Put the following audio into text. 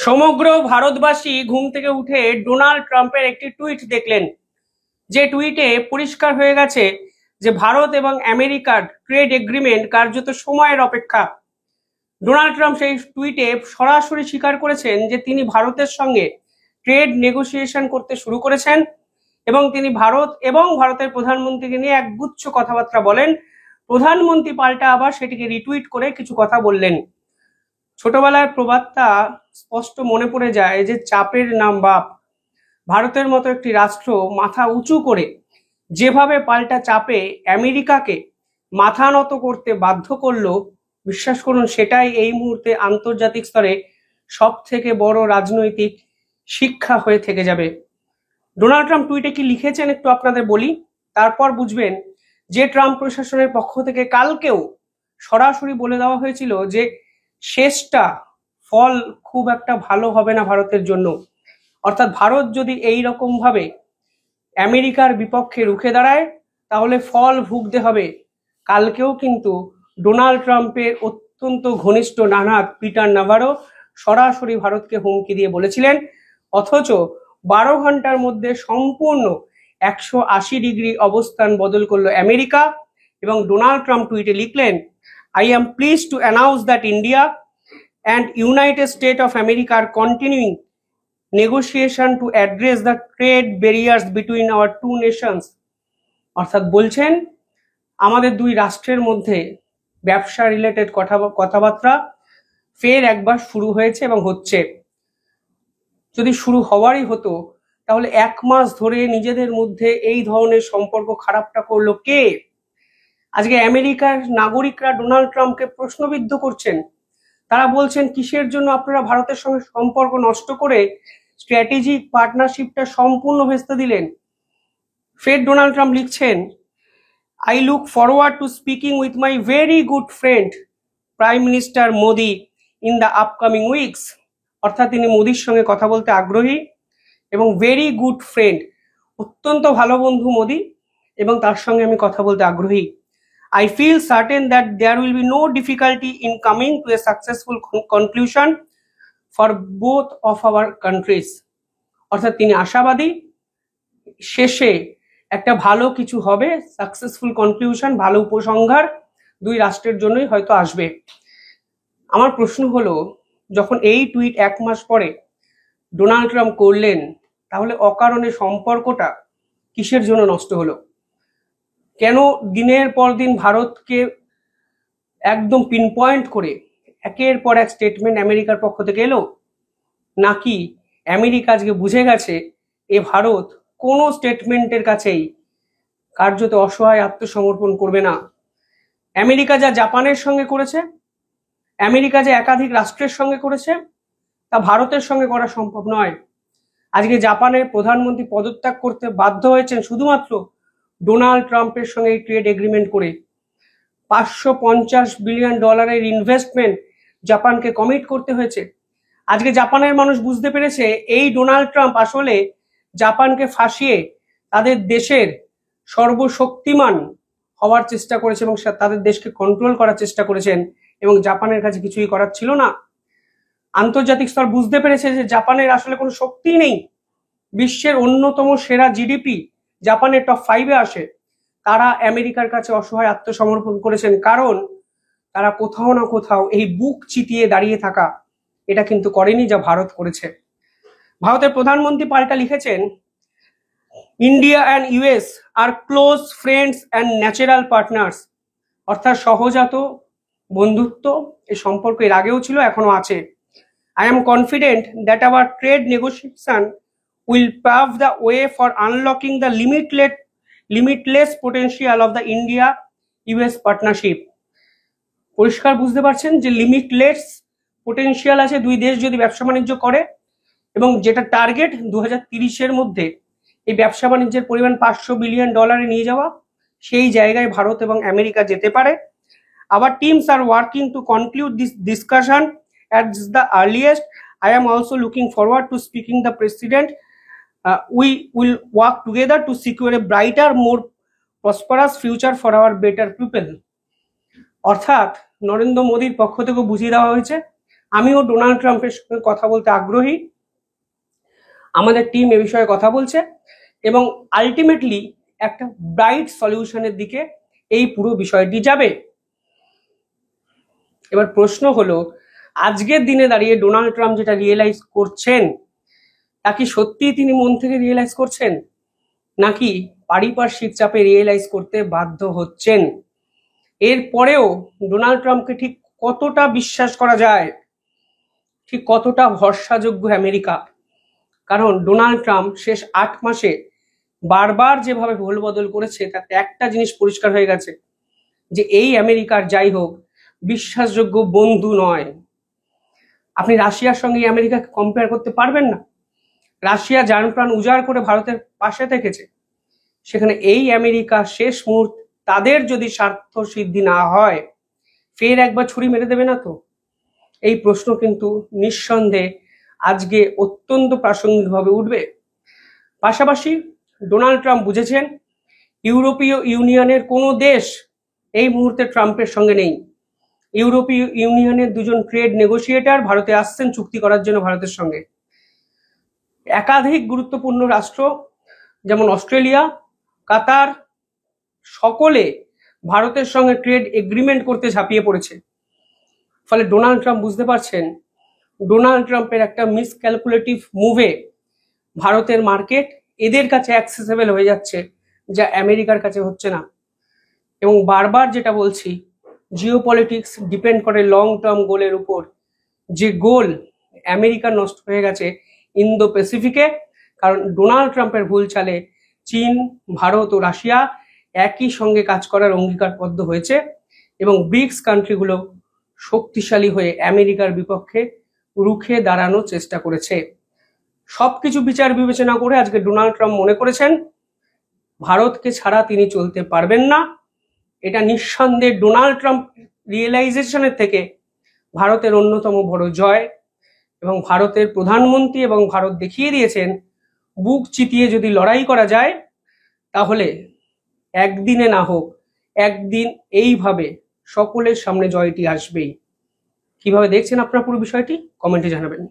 সমগ্র ভারতবাসী ঘুম থেকে উঠে ডোনাল্ড ট্রাম্পের একটি টুইট দেখলেন, যে টুইটে পরিষ্কার হয়ে গেছে যে ভারত এবং আমেরিকার ট্রেড এগ্রিমেন্ট কার্যত সময়ের অপেক্ষা। ডোনাল্ড ট্রাম্প সেই টুইটে সরাসরি স্বীকার করেছেন যে তিনি ভারতের সঙ্গে ট্রেড নেগোসিয়েশন করতে শুরু করেছেন এবং তিনি ভারত এবং ভারতের প্রধানমন্ত্রীকে নিয়ে একগুচ্ছ কথাবার্তা বলেন। প্রধানমন্ত্রী পাল্টা আবার সেটিকে রিটুইট করে কিছু কথা বললেন। ছোটবেলার প্রবাদটা স্পষ্ট মনে পড়ে যায় যে চাপের নাম বাপ। ভারতের মতো একটি রাষ্ট্র মাথা উঁচু করে যেভাবে পাল্টা চাপে আমেরিকাকে মাথা নত করতে বাধ্য করলো, বিশ্বাস করুন সেটাই এই মুহূর্তে আন্তর্জাতিক স্তরে সব থেকে বড় রাজনৈতিক শিক্ষা হয়ে থেকে যাবে। ডোনাল্ড ট্রাম্প টুইটে কি লিখেছেন একটু আপনাদের বলি, তারপর বুঝবেন যে ট্রাম্প প্রশাসনের পক্ষ থেকে কালকেও সরাসরি বলে দেওয়া হয়েছিল যে শেষটা ফল খুব একটা ভালো হবে না ভারতের জন্য। অর্থাৎ ভারত যদি এই রকম ভাবে আমেরিকার বিপক্ষে রুখে দাঁড়ায় তাহলে ফল ভুগতে হবে। কালকেও কিন্তু ডোনাল্ড ট্রাম্পের অত্যন্ত ঘনিষ্ঠ নানাদ পিটার নাভারো সরাসরি ভারতকে হুমকি দিয়ে বলেছিলেন, অথচ 12 ঘন্টার মধ্যে সম্পূর্ণ 180 ডিগ্রি অবস্থান বদল করলো আমেরিকা এবং ডোনাল্ড ট্রাম্প টুইটে লিখলেন, I am pleased to announce that India and United States of America are continuing negotiation to address the trade barriers between our two nations. অর্থাৎ বলছেন আমাদের দুই রাষ্ট্রের মধ্যে ব্যবসা রিলেটেড কথাবার্তা ফের একবার শুরু হয়েছে এবং হচ্ছে। যদি শুরু হওয়ারই হতো তাহলে 1 মাস ধরে নিজেদের মধ্যে এই ধরনের সম্পর্ক খারাপটা করলো কে? আজকে আমেরিকার নাগরিকরা ডোনাল্ড ট্রাম্পকে প্রশ্নবিদ্ধ করছেন। তারা বলছেন কিসের জন্য আপনারা ভারতের সঙ্গে সম্পর্ক নষ্ট করে স্ট্র্যাটেজিক পার্টনারশিপটা সম্পূর্ণ ভেস্তে দিলেন। ফের ডোনাল্ড ট্রাম্প লিখছেন, I look forward to speaking with my very good friend prime minister Modi in the upcoming weeks. অর্থাৎ তিনি মোদির সঙ্গে কথা বলতে আগ্রহী এবং ভেরি গুড ফ্রেন্ড, অত্যন্ত ভালো বন্ধু মোদি এবং তার সঙ্গে আমি কথা বলতে আগ্রহী। I feel certain that there will be no difficulty in coming to a successful conclusion for both of our countries. অর্থাৎ তিনি আশাবাদী শেষে একটা ভালো কিছু হবে, সাকসেসফুল কনক্লুশন, ভালো উপসংহার দুই রাষ্ট্রের জন্যই হয়তো আসবে। আমার প্রশ্ন হলো, যখন এই টুইট 1 মাস পরে ডোনাল্ড ট্রাম্প করলেন তাহলে অকারণে সম্পর্কটা কিসের জন্য নষ্ট হলো? কেন দিনের পর দিন ভারতকে একদম পিন পয়েন্ট করে একের পর এক স্টেটমেন্ট আমেরিকার পক্ষ থেকে এলো? নাকি আমেরিকা আজকে বুঝে গেছে এ ভারত কোনো স্টেটমেন্টের কাছেই কার্যত অসহায় আত্মসমর্পণ করবে না? আমেরিকা যা জাপানের সঙ্গে করেছে, আমেরিকা যে একাধিক রাষ্ট্রের সঙ্গে করেছে, তা ভারতের সঙ্গে করা সম্ভব নয়। আজকে জাপানের প্রধানমন্ত্রী পদত্যাগ করতে বাধ্য হয়েছেন শুধুমাত্র ডোনাল্ড ট্রাম্পের সঙ্গে ট্রেড এগ্রিমেন্ট করে। $550 বিলিয়ন ইনভেস্টমেন্ট জাপানকে কমিট করতে হয়েছে। আজকে জাপানের মানুষ বুঝতে পেরেছে এই ডোনাল্ড ট্রাম্প আসলে জাপানকে ফাঁসিয়ে তাদের দেশের সর্বশক্তিমান হওয়ার চেষ্টা করেছে এবং তাদের দেশকে কন্ট্রোল করার চেষ্টা করেছেন এবং জাপানের কাছে কিছুই করার ছিল না। আন্তর্জাতিক স্তর বুঝতে পেরেছে যে জাপানের আসলে কোনো শক্তি নেই। বিশ্বের অন্যতম সেরা জিডিপি জাপানের টপ 5-এ আসে। তারা আমেরিকার কাছে অসহায় আত্মসমর্পণ করেছেন, কারণ তারা কোথাও না কোথাও এই বুক চিতিয়ে দাঁড়িয়ে থাকা এটা কিন্তু করেনি যা ভারত করেছে। ভারতের প্রধানমন্ত্রী পাল্টা লিখেছেন, India and US are close friends and natural partners. অর্থাৎ সহজাত বন্ধুত্ব, এই সম্পর্ক এর আগেও ছিল, এখনো আছে। I am confident that our trade negotiation will pave the way for unlocking the limitless potential of the India-US partnership. পরিষ্কার বুঝতে পারছেন যে লিমিটলেস পোটেনশিয়াল আছে দুই দেশ যদি ব্যবসা বাণিজ্য করে, এবং যেটা টার্গেট 2030-এর মধ্যে এই ব্যবসা বাণিজ্যের পরিমাণ $500 বিলিয়ন নিয়ে যাওয়া, সেই জায়গায় ভারত এবং আমেরিকা যেতে পারে। Our teams are working to conclude this discussion at the earliest. I am also looking forward to speaking the president. We will work together to secure a brighter, more prosperous future for our better people. অর্থাৎ নরেন্দ্র মোদীর পক্ষ থেকে বুঝিয়ে দেওয়া হয়েছে আমিও Donald ট্রাম্পের সঙ্গে কথা বলতে আগ্রহী। আমাদের টিম এ বিষয়ে কথা বলছে এবং আলটিমেটলি একটা ব্রাইট সলিউশনের দিকে এই পুরো বিষয়টি যাবে। এবার প্রশ্ন হলো, আজকের দিনে দাঁড়িয়ে ডোনাল্ড ট্রাম্প যেটা রিয়েলাইজ করছেন, তা কি সত্যিই তিনি মন থেকে রিয়েলাইজ করছেন, নাকি পারিপার্শ্বিক চাপে রিয়েলাইজ করতে বাধ্য হচ্ছেন? এরপরেও ডোনাল্ড ট্রাম্পকে ঠিক কতটা বিশ্বাস করা যায়, ঠিক কতটা ভরসাযোগ্য আমেরিকা? কারণ ডোনাল্ড ট্রাম্প শেষ 8 মাসে বারবার যেভাবে ভুল বদল করেছে, তাতে একটা জিনিস পরিষ্কার হয়ে গেছে, যে এই আমেরিকার যাই হোক বিশ্বাসযোগ্য বন্ধু নয়। আপনি রাশিয়ার সঙ্গে আমেরিকাকে কম্পেয়ার করতে পারবেন না। রাশিয়া জান প্রাণ উজাড় করে ভারতের পাশে থেকেছে, সেখানে এই আমেরিকা শেষ মুহূর্তে তাদের যদি স্বার্থ সিদ্ধি না হয় ফের একবার ছুরি মেরে দেবে না তো? এই প্রশ্ন কিন্তু নিঃসন্দেহে আজকে অত্যন্ত প্রাসঙ্গিকভাবে উঠবে। পাশাপাশি ডোনাল্ড ট্রাম্প বুঝেছেন ইউরোপীয় ইউনিয়নের কোনো দেশ এই মুহূর্তে ট্রাম্পের সঙ্গে নেই। ইউরোপীয় ইউনিয়নের দুজন ট্রেড নেগোসিয়েটর ভারতে আসছেন চুক্তি করার জন্য ভারতের সঙ্গে। একাধিক গুরুত্বপূর্ণ রাষ্ট্র যেমন অস্ট্রেলিয়া, কাতার, সকলে ভারতের সঙ্গে ট্রেড এগ্রিমেন্ট করতে ঝাঁপিয়ে পড়েছে। ফলে ডোনাল্ড ট্রাম্প বুঝতে পারছেন ডোনাল্ড ট্রাম্পের একটা মিসক্যালকুলেটিভ মুভে ভারতের মার্কেট এদের কাছে অ্যাক্সেসেবল হয়ে যাচ্ছে, যা আমেরিকার কাছে হচ্ছে না। এবং বারবার যেটা বলছি, জিওপলিটিক্স ডিপেন্ড করে লং টার্ম গোলের উপর। যে গোল আমেরিকা নষ্ট হয়ে গেছে ইন্দো প্যাসিফিকে, কারণ ডোনাল্ড ট্রাম্পের ভুল চালে চীন, ভারত ও রাশিয়া একই সঙ্গে কাজ করার অঙ্গীকারবদ্ধ হয়েছে এবং ব্রিক্স কান্ট্রিগুলো শক্তিশালী হয়ে আমেরিকার বিপক্ষে রুখে দাঁড়ানোর চেষ্টা করেছে। সবকিছু বিচার বিবেচনা করে আজকে ডোনাল্ড ট্রাম্প মনে করেছেন ভারতকে ছাড়া তিনি চলতে পারবেন না। এটা নিঃসন্দেহে ডোনাল্ড ট্রাম্প রিয়েলাইজেশনের থেকে ভারতের অন্যতম বড় জয়। এবং ভারতের প্রধানমন্ত্রী এবং ভারত দেখিয়ে দিয়েছেন বুক চিতিয়ে যদি লড়াই করা যায় তাহলে একদিনে না হোক একদিন এইভাবে সকলের সামনে জয়টি আসবেই। কিভাবে দেখছেন আপনার পুরো বিষয়টি কমেন্টে জানাবেন।